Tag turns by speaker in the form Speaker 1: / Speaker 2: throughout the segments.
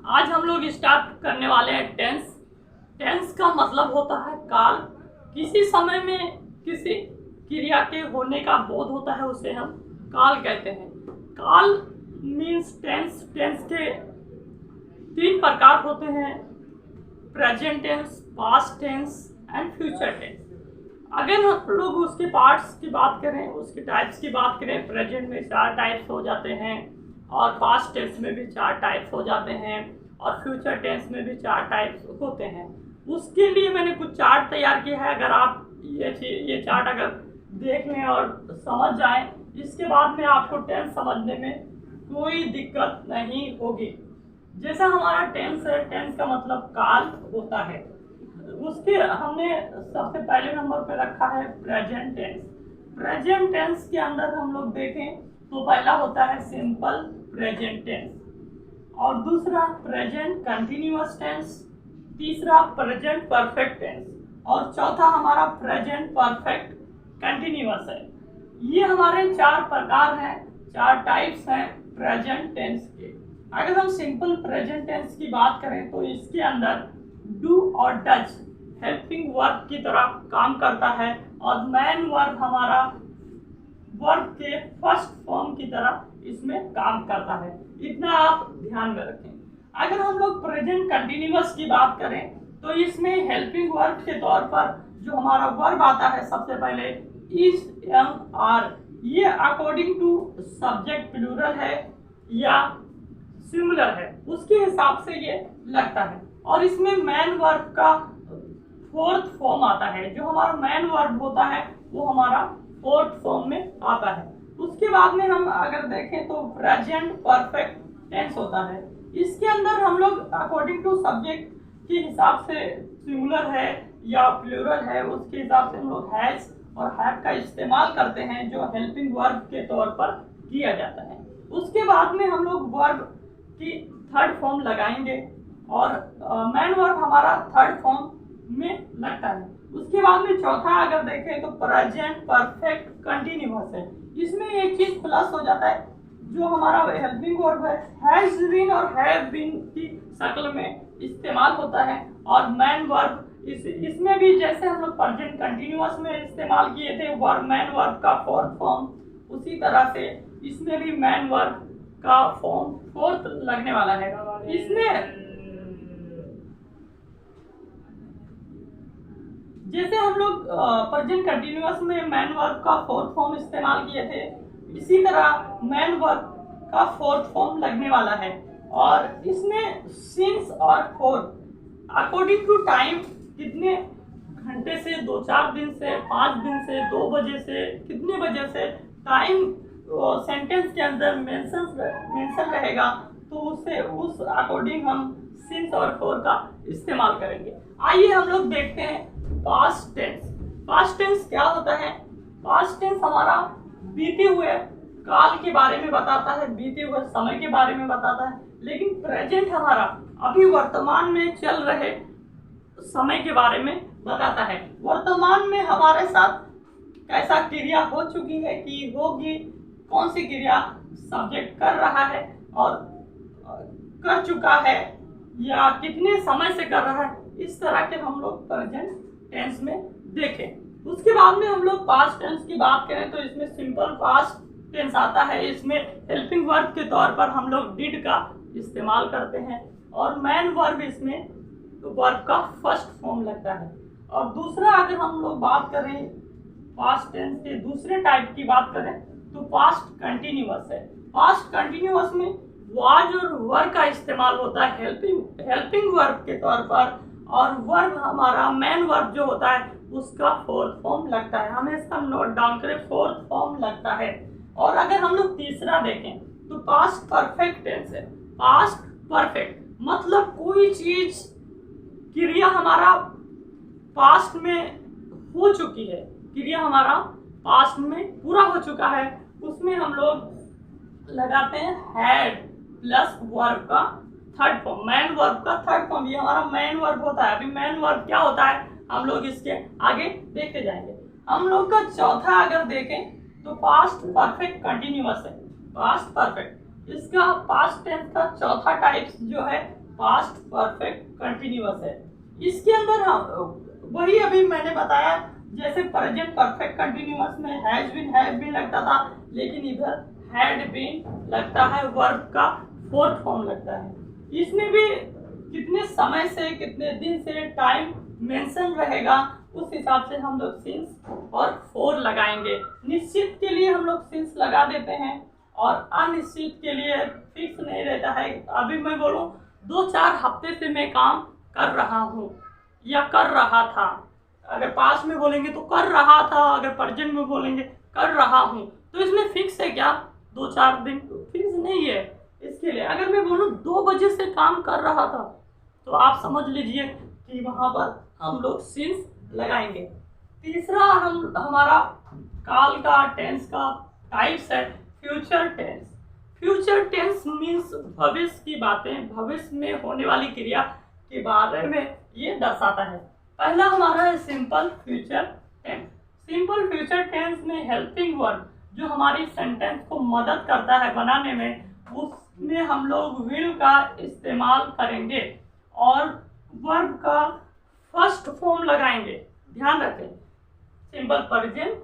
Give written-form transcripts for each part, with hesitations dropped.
Speaker 1: आज हम लोग स्टार्ट करने वाले हैं टेंस। टेंस का मतलब होता है काल। किसी समय में किसी क्रिया के होने का बोध होता है, उसे हम काल कहते हैं। काल मीन्स टेंस। टेंस के 3 प्रकार होते हैं: present tense, past tense and future tense. अगर हम लोग उसके पार्ट्स की बात करें, उसके टाइप्स की बात करें, प्रेजेंट में 4 टाइप्स हो जाते हैं और पास्ट टेंस में भी 4 टाइप्स हो जाते हैं और फ्यूचर टेंस में भी 4 टाइप्स होते हैं। उसके लिए मैंने कुछ चार्ट तैयार किया है। अगर आप ये चार्ट अगर देख लें और समझ जाएं, इसके बाद में आपको टेंस समझने में कोई दिक्कत नहीं होगी। जैसा हमारा टेंस है, टेंस का मतलब काल होता है। उसके हमने सबसे पहले नंबर पे रखा है प्रेजेंट टेंस। प्रेजेंट टेंस के अंदर हम लोग देखें तो पहला होता है सिंपल प्रेजेंट टेंस और दूसरा प्रेजेंट कंटिन्यूअस टेंस, तीसरा प्रेजेंट परफेक्ट टेंस और चौथा हमारा प्रेजेंट परफेक्ट कंटिन्यूअस है। ये हमारे 4 प्रकार हैं, 4 टाइप्स हैं प्रेजेंट टेंस के। अगर हम सिंपल प्रेजेंट टेंस की बात करें तो इसके अंदर डू और डज हेल्पिंग वर्ब की तरह काम करता है और मैन वर्ब हमारा वर्ब के फर्स्ट फॉर्म की तरह इसमें काम करता है। इतना आप ध्यान में रखें। अगर हम लोग प्रेजेंट कंटिन्यूअस की बात करें तो इसमें हेल्पिंग वर्ब के तौर पर जो हमारा वर्ब आता है, सबसे पहले इज, एम, आर। ये अकॉर्डिंग टू सब्जेक्ट प्लूरल है या सिंगुलर है, उसके हिसाब से ये लगता है। और इसमें मैन वर्ब का 4th फॉर्म आता है। जो हमारा मैन वर्ब होता है वो हमारा 4th फॉर्म में आता है। उसके बाद में हम अगर देखें तो प्रेजेंट परफेक्ट टेंस होता है। इसके अंदर हम लोग अकॉर्डिंग टू सब्जेक्ट के हिसाब से सिंगुलर है या प्लूरल है, उसके हिसाब से हम लोग हैज और हैव का इस्तेमाल करते हैं, जो हेल्पिंग वर्ब के तौर पर किया जाता है। उसके बाद में हम लोग वर्ब की 3rd फॉर्म लगाएंगे और मैन वर्ब हमारा 3rd फॉर्म में लगता है। उसके बाद में चौथा अगर देखें तो प्रेजेंट परफेक्ट कंटिन्यूअस है। इसमें एक चीज प्लस हो जाता है, जो हमारा हेल्पिंग वर्ब है हैज बीन और हैव बीन की शक्ल में इस्तेमाल होता है और मैन वर्ब इसमें भी जैसे हम लोग प्रेजेंट कंटिन्यूअस में इस्तेमाल किए थे वर्ब मैन वर्ब का 4th फॉर्म, उसी तरह से इसमें भी मैन वर्ब का फॉर्म 4th लगने वाला है। इसमें जैसे हम लोग प्रेजेंट कंटिन्यूअस में मैन वर्ब का 4th फॉर्म इस्तेमाल किए थे, इसी तरह मैन वर्ब का 4th फॉर्म लगने वाला है। और इसमें सिंस और फॉर अकॉर्डिंग टू टाइम, कितने घंटे से, 2-4 दिन से, 5 दिन से, 2 बजे से, कितने बजे से टाइम सेंटेंस के अंदर मेंशन रहेगा, तो उससे उस अकॉर्डिंग हम सिंस और फॉर का इस्तेमाल करेंगे। आइए हम लोग देखते हैं पास्ट टेंस। पास्ट टेंस क्या होता है? पास्ट टेंस हमारा बीते हुए काल के बारे में बताता है, बीते हुए समय के बारे में बताता है। लेकिन प्रेजेंट हमारा अभी वर्तमान में चल रहे समय के बारे में बताता है। वर्तमान में हमारे साथ कैसा क्रिया हो चुकी है कि होगी, कौन सी क्रिया सब्जेक्ट कर रहा है और कर चुका है या कितने समय से कर रहा है, इस तरह के हम लोग प्रेजेंट टेंस में देखें। उसके बाद में हम लोग पास्ट टेंस की बात करें तो इसमें सिंपल पास्ट टेंस आता है। इसमें हेल्पिंग वर्ब के तौर पर हम लोग डिड का इस्तेमाल करते हैं और मैन वर्ब इसमें वर्ब का 1st फॉर्म लगता है। और दूसरा अगर हम लोग बात करें पास्ट टेंस के दूसरे टाइप की बात करें तो पास्ट कंटिन्यूअस है। पास्ट कंटिन्यूअस में वाज और वर का इस्तेमाल होता है हेल्पिंग वर्ब के तौर पर और वर्ब हमारा मैन वर्ब जो होता है उसका 4th फॉर्म लगता है। हमें इसका नोट डाउन करें, 4th फॉर्म लगता है। और अगर हम लोग तीसरा देखें तो पास्ट परफेक्ट टेंस है। पास्ट परफेक्ट मतलब कोई चीज क्रिया हमारा पास्ट में हो चुकी है, क्रिया हमारा पास्ट में पूरा हो चुका है, उसमें हम लोग लगाते हैं हैड प्लस वर्ब का 3rd फॉर्म, मैन वर्ब का 3rd फॉर्म। ये हमारा मैन वर्ब होता है। अभी मैन वर्ब क्या होता है हम लोग इसके आगे देखते जाएंगे। हम लोग का चौथा अगर देखें तो पास्ट परफेक्ट कंटिन्यूअस है। पास्ट परफेक्ट इसका पास्ट टेंस का चौथा टाइप जो है पास्ट परफेक्ट कंटिन्यूअस है। इसके अंदर हम वही अभी मैंने बताया, जैसे प्रेजेंट परफेक्ट कंटिन्यूअस में हैज बीन लगता था, लेकिन इधर हैड बीन लगता है, वर्ब का फोर्थ फॉर्म लगता है। इसमें भी कितने समय से, कितने दिन से टाइम मेंशन रहेगा, उस हिसाब से हम लोग सिंस और फॉर लगाएंगे। निश्चित के लिए हम लोग सिंस लगा देते हैं और अनिश्चित के लिए फिक्स नहीं रहता है। अभी मैं बोलूँ 2-4 हफ्ते से मैं काम कर रहा हूँ या कर रहा था, अगर पास्ट में बोलेंगे तो कर रहा था, अगर प्रेजेंट में बोलेंगे कर रहा हूँ, तो इसमें फिक्स है क्या? 2-4 दिन फिक्स नहीं है। इसके लिए अगर मैं बोलूँ 2 बजे से काम कर रहा था, तो आप समझ लीजिए कि वहाँ पर हम लोग सिंस लगाएंगे। तीसरा हमारा काल का टेंस का टाइप्स है future tense. Future tense means भविष्य की बातें, भविष्य में होने वाली क्रिया के बारे में ये दर्शाता है। पहला हमारा है simple future tense. Simple future tense में हेल्पिंग वर्ब जो हमारी सेंटेंस को मदद करता है बनाने में, उसमें हम लोग विल का इस्तेमाल करेंगे और वर्ब का फर्स्ट फॉर्म लगाएंगे। ध्यान रखें, सिंपल प्रेजेंट,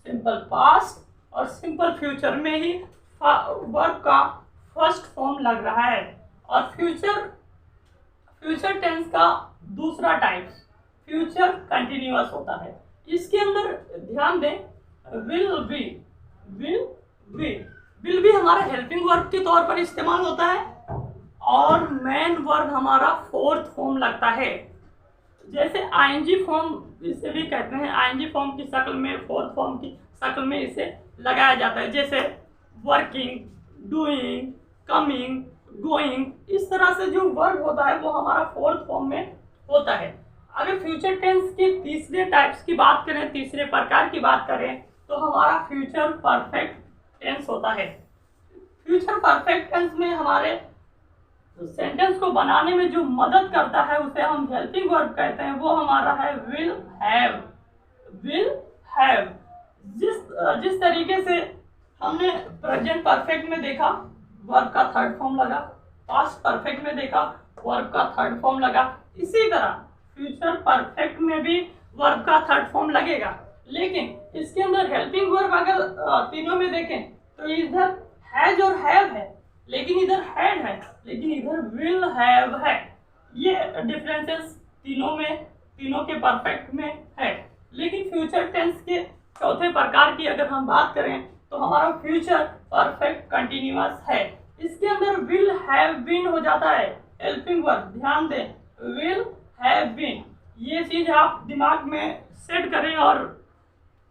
Speaker 1: सिंपल पास्ट और सिंपल फ्यूचर में ही वर्ब का फर्स्ट फॉर्म लग रहा है। और फ्यूचर टेंस का दूसरा टाइप फ्यूचर कंटिन्यूअस होता है। इसके अंदर ध्यान दें, विल बी हमारा हेल्पिंग वर्ब के तौर पर इस्तेमाल होता है और मेन वर्ब हमारा फोर्थ फॉर्म लगता है। जैसे आईएनजी फॉर्म इसे भी कहते हैं, आईएनजी फॉर्म की शक्ल में, फोर्थ फॉर्म की शक्ल में इसे लगाया जाता है। जैसे वर्किंग, डूइंग, कमिंग, गोइंग, इस तरह से जो वर्ब होता है वो हमारा फोर्थ फॉर्म में होता है। अगर फ्यूचर टेंस के तीसरे टाइप्स की बात करें, तीसरे प्रकार की बात करें, तो हमारा फ्यूचर परफेक्ट टेंस होता है। फ्यूचर परफेक्ट टेंस में हमारे सेंटेंस को बनाने में जो मदद करता है उसे हम हेल्पिंग वर्ब कहते हैं, वो हमारा है विल हैव। जिस तरीके से हमने प्रेजेंट परफेक्ट में देखा वर्ब का थर्ड फॉर्म लगा, पास्ट परफेक्ट में देखा वर्ब का थर्ड फॉर्म लगा, इसी तरह फ्यूचर परफेक्ट में भी वर्ब का थर्ड फॉर्म लगेगा। लेकिन इसके अंदर हेल्पिंग वर्ब अगर तीनों में देखें तो इधर हैज और हैव है, लेकिन इधर हैड है, लेकिन इधर विल हैव है। ये डिफरेंसेस तीनों के परफेक्ट में है। लेकिन फ्यूचर टेंस के चौथे प्रकार की अगर हम बात करें तो हमारा फ्यूचर परफेक्ट कंटिन्यूअस है। इसके अंदर विल हैव बीन हो जाता है हेल्पिंग वर्ब। ध्यान दें, विल हैव बीन, ये चीज आप दिमाग में सेट करें और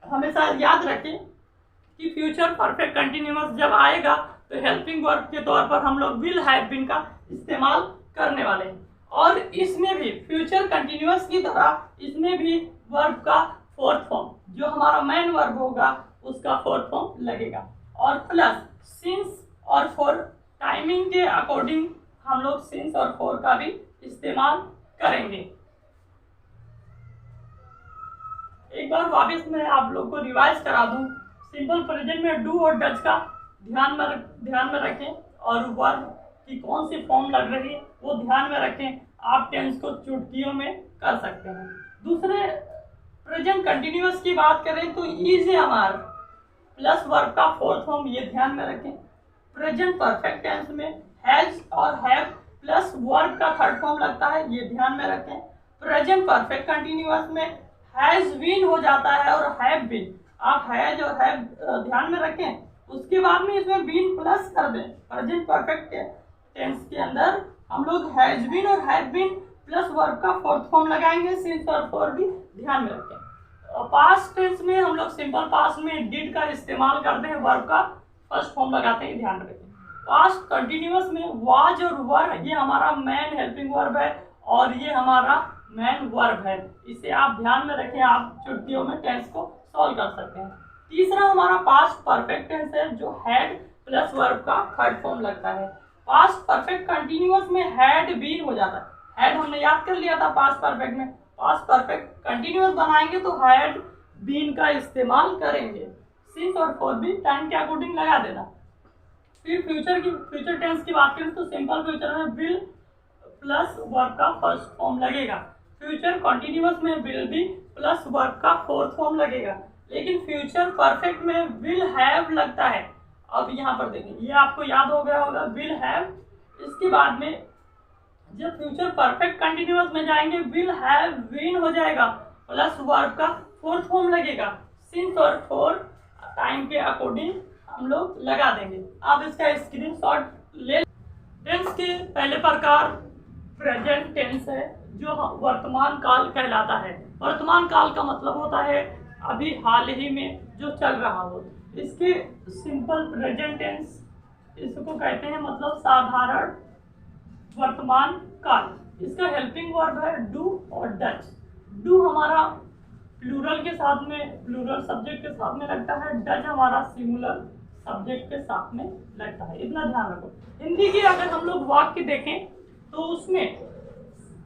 Speaker 1: हमेशा याद रखें कि फ्यूचर परफेक्ट कंटिन्यूअस जब आएगा तो हेल्पिंग वर्ब के तौर पर हम लोग विल हैव बीन का इस्तेमाल करने वाले हैं। और इसमें भी फ्यूचर कंटिन्यूअस की तरह इसमें भी वर्ब का फोर्थ फॉर्म, जो हमारा मेन वर्ब होगा उसका फोर्थ फॉर्म लगेगा। और प्लस सिंस और फॉर, टाइमिंग के अकॉर्डिंग हम लोग सिंस और फॉर का भी इस्तेमाल करेंगे। एक बार वापस मैं आप लोग को रिवाइज करा दूं, सिंपल प्रेजेंट में डू और डज का ध्यान में रखें और वर्ब की कौन सी फॉर्म लग रही है वो ध्यान में रखें। आप टेंस को चुटकियों में कर सकते हैं। दूसरे प्रेजेंट कंटिन्यूअस की बात करें तो इज हमार प्लस वर्ब का फोर्थ फॉर्म, ये ध्यान में रखें। प्रेजेंट परफेक्ट टेंस में हैज और हैव प्लस वर्ब का थर्ड फॉर्म लगता है, ये ध्यान में रखें। प्रेजेंट परफेक्ट कंटिन्यूअस में हैज बीन हो जाता है और हैव बीन, आप हैज और हैव ध्यान में रखें। उसके बाद में इसमें बीन प्लस कर दें। प्रेजेंट परफेक्ट टेंस के अंदर हम लोग हैज बीन और हैव बीन प्लस वर्ब का फोर्थ फॉर्म लगाएंगे, सिंस और फॉर भी ध्यान में रखें। पास्ट टेंस में हम लोग सिंपल पास्ट में डिड का इस्तेमाल करते हैं, वर्ब का फर्स्ट फॉर्म लगाते हैं, ध्यान रखें। पास्ट कंटिन्यूअस में वाज और वर, ये हमारा मेन हेल्पिंग वर्ब है और ये हमारा मेन वर्ब है, इसे आप ध्यान में रखें। आप चुटकियों में टेंस को सॉल्व कर सकते हैं। तीसरा हमारा पास्ट परफेक्ट टेंस है, जो हैड प्लस वर्ब का थर्ड फॉर्म लगता है। पास्ट परफेक्ट कंटिन्यूअस में हैड बीन हो जाता है, हैड हमने याद कर लिया था पास्ट परफेक्ट में। पास्ट परफेक्ट कंटिन्यूअस बनाएंगे तो हैड बीन का इस्तेमाल करेंगे, सिंस और फॉर भी टाइम के अकॉर्डिंग लगा देना। फिर फ्यूचर टेंस की बात करें तो सिंपल फ्यूचर में विल प्लस वर्ब का फर्स्ट फॉर्म लगेगा। फ्यूचर कॉन्टिन्यूअस में विल बी प्लस वर्ब का फोर्थ फॉर्म लगेगा। लेकिन फ्यूचर परफेक्ट में विल हैव लगता है। अब यहाँ पर देखें, ये आपको याद हो गया होगा, विल हैव। इसके बाद में जब फ्यूचर परफेक्ट कंटिन्यूअस में जाएंगे विल हैव बीन हो जाएगा, प्लस वर्ब का फोर्थ फॉर्म लगेगा। सिंस और फॉर टाइम के अकॉर्डिंग हम लोग लगा देंगे। आप इसका स्क्रीनशॉट ले। टेंस के पहले प्रकार प्रेजेंट टेंस है, जो वर्तमान काल कहलाता है। वर्तमान काल का मतलब होता है अभी हाल ही में जो चल रहा हो। इसके सिंपल प्रेजेंट टेंस इसको कहते हैं, मतलब साधारण वर्तमान काल। इसका हेल्पिंग वर्ब है डू और डच। डू हमारा प्लूरल के साथ में, प्लूरल सब्जेक्ट के साथ में लगता है। डच हमारा सिंगुलर सब्जेक्ट के साथ में लगता है, इतना ध्यान रखो। हिंदी की अगर हम लोग वाक्य देखें तो उसमें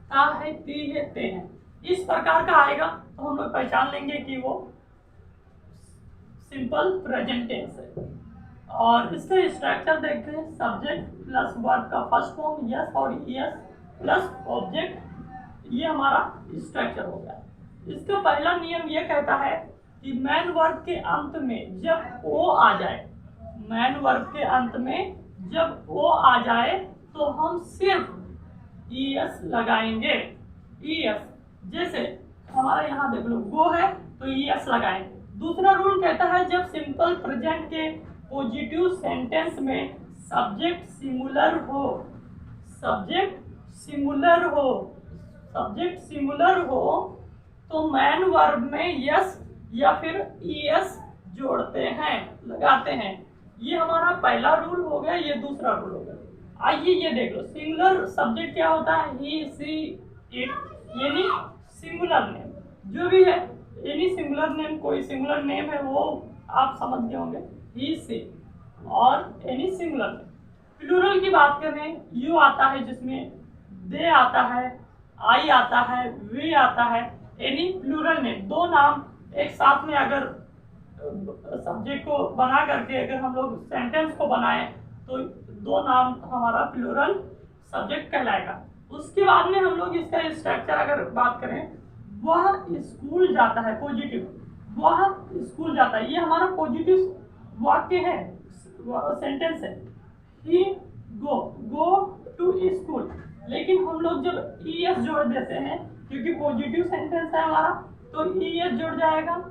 Speaker 1: ता है, ती है, ते हैं, इस प्रकार का आएगा तो हम लोग पहचान लेंगे कि वो सिंपल प्रेजेंट टेंस है। और इसका स्ट्रक्चर देखते हैं, सब्जेक्ट प्लस वर्ब का फर्स्ट फॉर्म यस और यस प्लस ऑब्जेक्ट, ये हमारा स्ट्रक्चर हो गया। इसका पहला नियम ये कहता है कि मैन वर्ब के अंत में जब ओ आ जाए, मैन वर्ब के अंत में जब ओ आ जाए तो हम सिर्फ ईएस लगाएंगे। ईएस, जैसे हमारा यहाँ देख लो गो है तो ईएस लगाएं। दूसरा रूल कहता है जब सिंपल प्रेजेंट के पॉजिटिव सेंटेंस में सब्जेक्ट सिंगुलर हो, सब्जेक्ट सिंगुलर हो, सब्जेक्ट सिंगुलर हो तो मैन वर्ब में यस या फिर ईएस जोड़ते हैं, लगाते हैं। ये हमारा पहला रूल हो गया, ये दूसरा रूल हो गया। आइए ये देख लो, सिंगुलर सब्जेक्ट क्या होता है, ही सी इट, यानी सिंगुलर नेम जो भी है, एनी सिंगुलर नेम, कोई सिंगुलर नेम है वो आप समझ गए होंगे, ही सी और एनी सिंगुलर नेम। प्लूरल की बात करें, यू आता है जिसमें दे आता है, आई आता है, वी आता है। एनी प्लूरल नेम, दो नाम एक साथ में अगर सब्जेक्ट को बना करके अगर हम लोग सेंटेंस को बनाएं तो दो नाम हमारा प्लूरल सब्जेक्ट कहलाएगा। उसके बाद में हम लोग इसका स्ट्रक्चर अगर बात करें, वह स्कूल जाता है, पॉजिटिव, वह स्कूल जाता है, ये हमारा पॉजिटिव वाक्य है, सेंटेंस है। ही गो टू स्कूल। लेकिन हम लोग जब ईएस जोड़ देते हैं, क्योंकि पॉजिटिव सेंटेंस है हमारा, तो ईएस जुड़ जाएगा।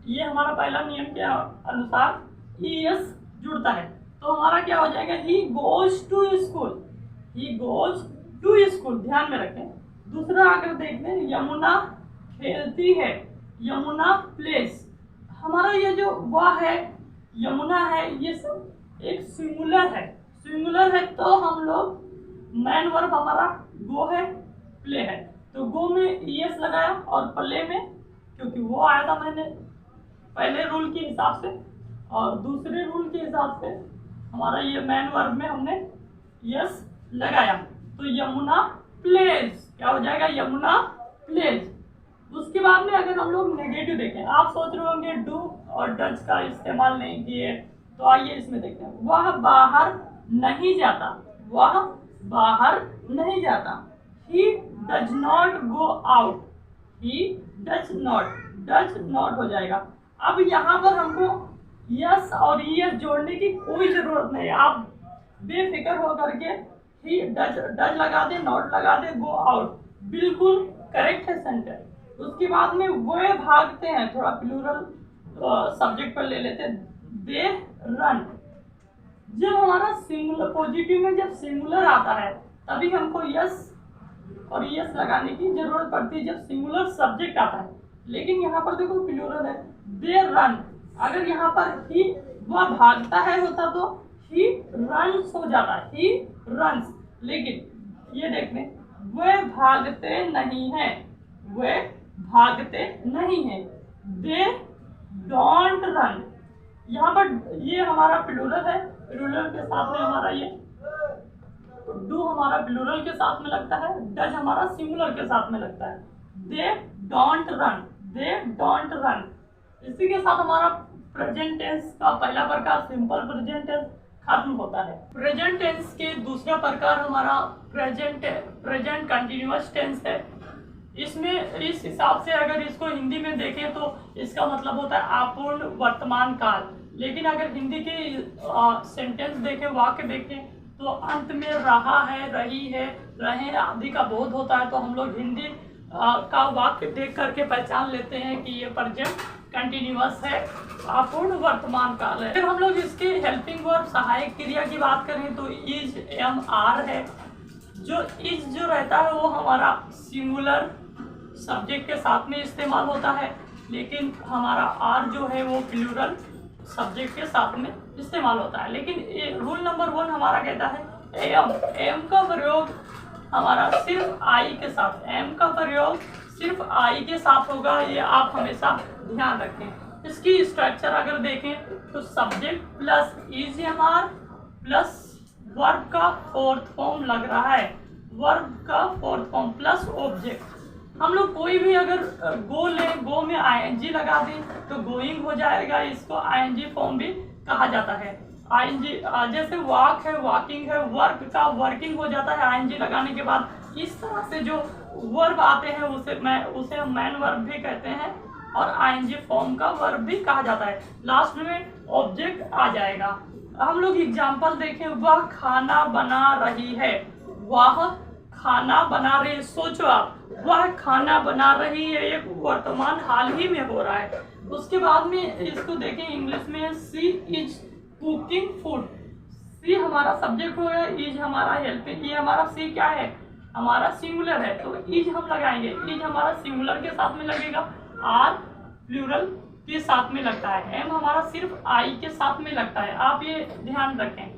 Speaker 1: ये हमारा पहला नियम के अनुसार ईएस जुड़ता है तो हमारा क्या हो जाएगा, he goes to school, he goes to school, ध्यान में रखें। दूसरा अगर देखते हैं, यमुना खेलती है, यमुना प्लेस, हमारा ये जो वह है, यमुना है, ये सब एक सिंगुलर है, सिंगुलर है तो हम लोग मैन वर्ब हमारा गो है, प्ले है, तो गो में ईएस लगाया और प्ले में, क्योंकि वो आया था मैंने पहले रूल के हिसाब से और दूसरे रूल के हिसाब से हमारा ये मैन वर्ब में हमने यस लगाया, तो यमुना प्लेज क्या हो जाएगा, यमुना प्लेज। उसके बाद में अगर हम लोग नेगेटिव देखें, आप सोच रहे होंगे डू और डज का इस्तेमाल नहीं किए, तो आइए इसमें देखते हैं। वह बाहर नहीं जाता, वह बाहर नहीं जाता। He does not go out, he does not हो जाएगा। अब यहाँ पर हमको यस और ईएस जोड़ने की कोई जरूरत नहीं है, आप बेफिक्र हो करके ही डज लगा दे, नॉट लगा दे, गो आउट, बिल्कुल करेक्ट है सेंटेंस। उसके बाद में वे भागते हैं, थोड़ा प्लूरल सब्जेक्ट पर ले लेते हैं, दे रन। जब हमारा सिंगुलर पॉजिटिव में जब सिंगुलर आता है तभी हमको यस और यस लगाने की जरूरत पड़ती है जब सिंगुलर सब्जेक्ट आता है। लेकिन यहाँ पर देखो प्लूरल है, दे रन, अगर यहाँ पर ही वह भागता है होता तो ही रन्स हो जाता है, ही रन्स। लेकिन ये देखने, वे भागते नहीं हैं, वे भागते नहीं हैं, दे डोंट रन। यहाँ पर ये हमारा प्लूरल है, प्लूरल के साथ में हमारा ये डू हमारा प्लूरल के साथ में लगता है, डज हमारा सिंगुलर के साथ में लगता है, they don't run, they don't run. इसी के साथ हमारा प्रेजेंट टेंस का पहला प्रकार सिंपल प्रेजेंट टेंस खत्म होता है। प्रेजेंट टेंस के दूसरा प्रकार हमारा प्रेजेंट कंटिन्यूअस टेंस है। इसमें इस हिसाब से अगर इसको हिंदी में देखें तो इसका मतलब होता है अपूर्ण वर्तमान काल। लेकिन अगर हिंदी के सेंटेंस देखें, वाक्य देखें, तो अंत में रहा है, रही है, रहे आदि का बोध होता है, तो हम लोग हिंदी का वाक्य देख करके पहचान लेते हैं कि ये प्रेजेंट कंटिन्यूअस है, अपूर्ण वर्तमान काल है। फिर हम लोग इसके हेल्पिंग वर्ब सहायक क्रिया की बात करें तो इज, एम, आर है। जो इज जो रहता है वो हमारा सिंगुलर सब्जेक्ट के साथ में इस्तेमाल होता है, लेकिन हमारा आर जो है वो प्लूरल सब्जेक्ट के साथ में इस्तेमाल होता है। लेकिन रूल नंबर 1 हमारा कहता है एम, एम का प्रयोग हमारा सिर्फ आई के साथ, एम का प्रयोग सिर्फ आई के साथ होगा, ये आप हमेशा ध्यान रखें। इसकी स्ट्रक्चर अगर देखें तो subject plus is am are plus verb का फोर्थ फॉर्म लग रहा है, वर्ब का फोर्थ फॉर्म प्लस ऑब्जेक्ट। हम लोग कोई भी अगर गो लें, गो में आईएनजी लगा दें तो गोइंग हो जाएगा, इसको आईएनजी फॉर्म भी कहा जाता है। आईएनजी जैसे वॉक है, वॉकिंग है, वर्क का वर्किंग हो जाता है आईएनजी लगाने के बाद। इस तरह से जो वर्ब आते हैं उसे हम मैन वर्ब भी कहते हैं और आईएनजी फॉर्म का वर्ब भी कहा जाता है। लास्ट में ऑब्जेक्ट आ जाएगा। हम लोग एग्जाम्पल देखें, वह खाना बना रही है, वह खाना बना रही है। सोचो आप, वह खाना बना रही है, एक वर्तमान हाल ही में हो रहा है। उसके बाद में इसको देखें इंग्लिश में, सी इज कुकिंग फूड। सी हमारा सब्जेक्ट हो गया, इज हमारा हेल्पिंग, ये हमारा सी क्या है, हमारा सिंगुलर है, तो इज हम लगाएंगे। इज हमारा सिंगुलर के साथ में लगेगा, आर प्लूरल के साथ में लगता है, एम हमारा सिर्फ आई के साथ में लगता है, आप ये ध्यान रखें।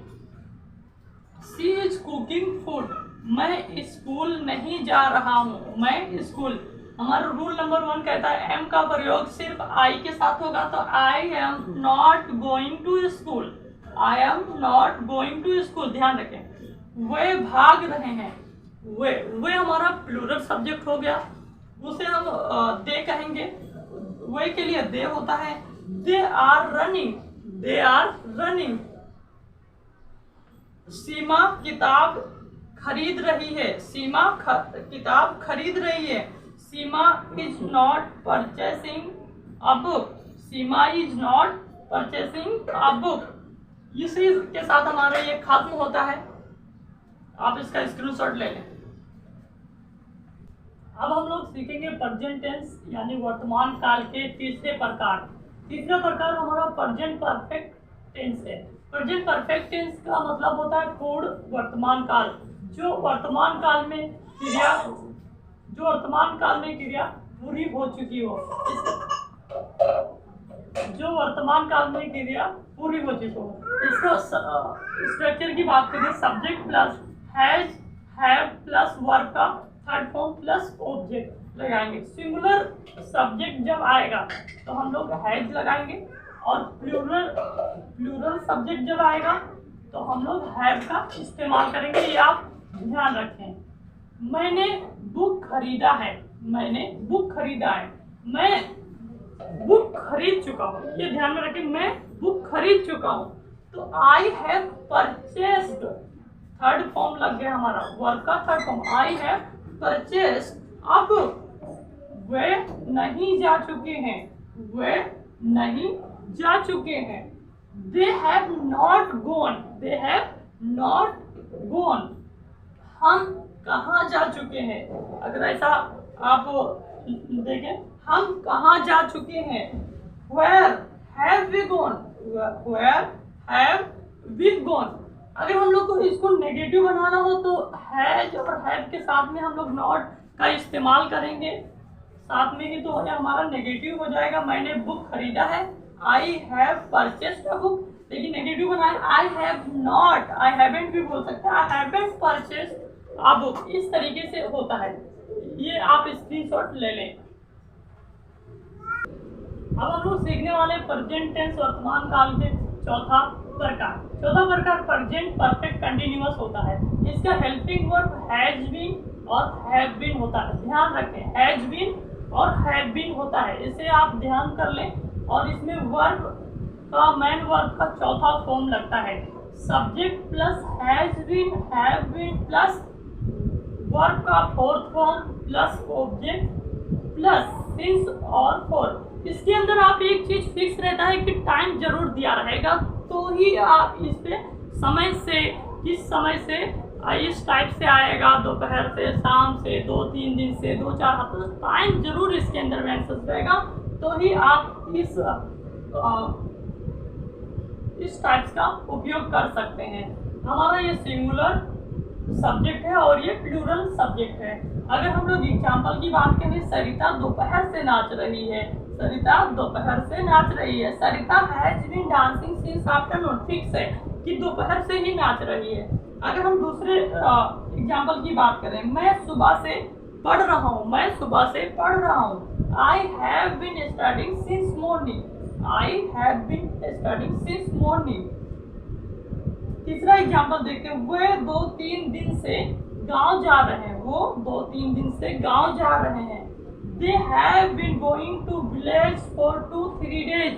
Speaker 1: सी इज कुकिंग फूड, मैं स्कूल नहीं जा रहा हूँ, मैं स्कूल। हमारा रूल नंबर 1 कहता है एम का प्रयोग सिर्फ आई के साथ होगा, तो I am not going to school, I am not going to school. ध्यान रखें। वे भाग रहे हैं, वे हमारा प्लूरल सब्जेक्ट हो गया, उसे हम दे कहेंगे, वे के लिए दे होता है। They are running, they are running. Seema किताब खरीद रही है, सीमा किताब खरीद रही है। Seema is not purchasing a book, Seema is not purchasing a book. इसी के साथ हमारा ये खत्म होता है, आप इसका स्क्रीनशॉट ले लें। अब हम लोग सीखेंगे प्रेजेंट टेंस यानी वर्तमान काल के तीसरे प्रकार। तीसरा प्रकार हमारा प्रेजेंट परफेक्ट टेंस है। प्रेजेंट परफेक्ट टेंस का मतलब होता है पूर्ण वर्तमान काल। जो वर्तमान काल में क्रिया पूरी हो चुकी हो, जो वर्तमान काल में क्रिया पूरी हो चुकी हो। इसको स्ट्रक्चर की बात करें, subject plus has, have plus verb का थर्ड फॉर्म प्लस ऑब्जेक्ट लगाएंगे। सिंगुलर सब्जेक्ट जब आएगा तो हम लोग हैज लगाएंगे, और प्लूरल सब्जेक्ट जब आएगा तो हम लोग हैव का इस्तेमाल करेंगे, ये आप ध्यान रखें। मैंने बुक खरीदा है, मैंने बुक खरीदा है, मैं बुक खरीद चुका हूँ, ये ध्यान में रखें, मैं बुक खरीद चुका हूँ। तो I have purchased, third form लग गया हमारा, वर्ब का third form, I have purchased. अब वे नहीं जा चुके हैं, वे नहीं जा चुके हैं। They have not gone, they have not gone. हम कहाँ जा चुके हैं, अगर ऐसा आप देखें, हम कहाँ जा चुके हैं। Where have we gone, where have we gone। अगर हम लोग को इसको नेगेटिव बनाना हो तो हैज और हैव के साथ में हम लोग नॉट का इस्तेमाल करेंगे, साथ में ही तो हमारा नेगेटिव हो जाएगा। मैंने बुक खरीदा है, I have purchased a book, लेकिन नेगेटिव बनाए I have not, I haven't भी बोल सकते हैं, I haven't purchased a book. इस तरीके से होता है, ये आप स्क्रीनशॉट ले लें। अब हम लोग सीखने वाले प्रेजेंट टेंस वर्तमान काल के चौथा प्रकार प्रेजेंट परफेक्ट कंटिन्यूअस होता है। इसका हेल्पिंग वर्ब हैज बीन और हैव बीन होता है, ध्यान रखें, हैज बीन और हैव बीन होता है, इसे आप ध्यान कर लें। और इसमें वर्ब का मैन वर्ब का चौथा फॉर्म लगता है। Subject plus has been, have been plus verb का fourth form plus object plus since और फॉर। इसके अंदर आप एक चीज फिक्स रहता है कि टाइम जरूर दिया रहेगा, तो ही आप इस पे समय से, किस समय से, इस टाइप से आएगा, दोपहर से, शाम से, 2-3 दिन से, 2-4 हफ्ते, टाइम जरूर इसके अंदर मेंशन रहेगा, तो ही आप इस टाइप्स का उपयोग कर सकते हैं। हमारा ये सिंगुलर सब्जेक्ट है और ये प्लूरल सब्जेक्ट है। अगर हम लोग एग्जाम्पल की बात करें, सरिता दोपहर से नाच रही है, सरिता दोपहर से नाच रही है। Sarita has been dancing since afternoon, fix है कि दोपहर से ही नाच रही है। अगर हम दूसरे एग्जाम्पल की बात करें, मैं सुबह से पढ़ रहा हूँ, मैं सुबह से पढ़ रहा हूँ। I have been studying since morning, I have been studying since morning. तीसरा एग्जाम्पल देखते हैं, वे 2-3 दिन से गांव जा रहे हैं, वो 2-3 दिन से गांव जा रहे हैं। They have been going to village for 2-3 days.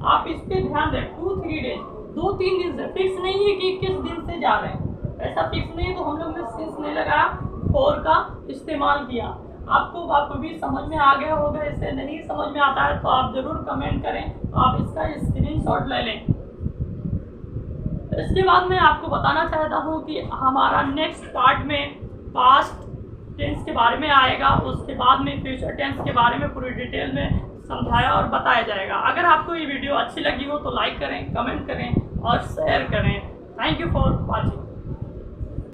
Speaker 1: आप इस पे ध्यान दें, 2-3 डेज, 2-3 दिन से, फिक्स नहीं है कि किस दिन से जा रहे हैं, ऐसा फिक्स नहीं है, तो हम लोग ने सिंस नहीं लगाया, फॉर का इस्तेमाल किया। आपको भी समझ में आ गया होगा। इसे नहीं समझ में आता है तो आप जरूर कमेंट करें, आप इसका स्क्रीनशॉट ले लें। इसके बाद मैं आपको बताना चाहता हूँ कि हमारा नेक्स्ट पार्ट में पास्ट टेंस के बारे में आएगा, उसके बाद में फ्यूचर टेंस के बारे में पूरी डिटेल में समझाया और बताया जाएगा। अगर आपको ये वीडियो अच्छी लगी हो तो लाइक करें, कमेंट करें और शेयर करें। Thank you for watching.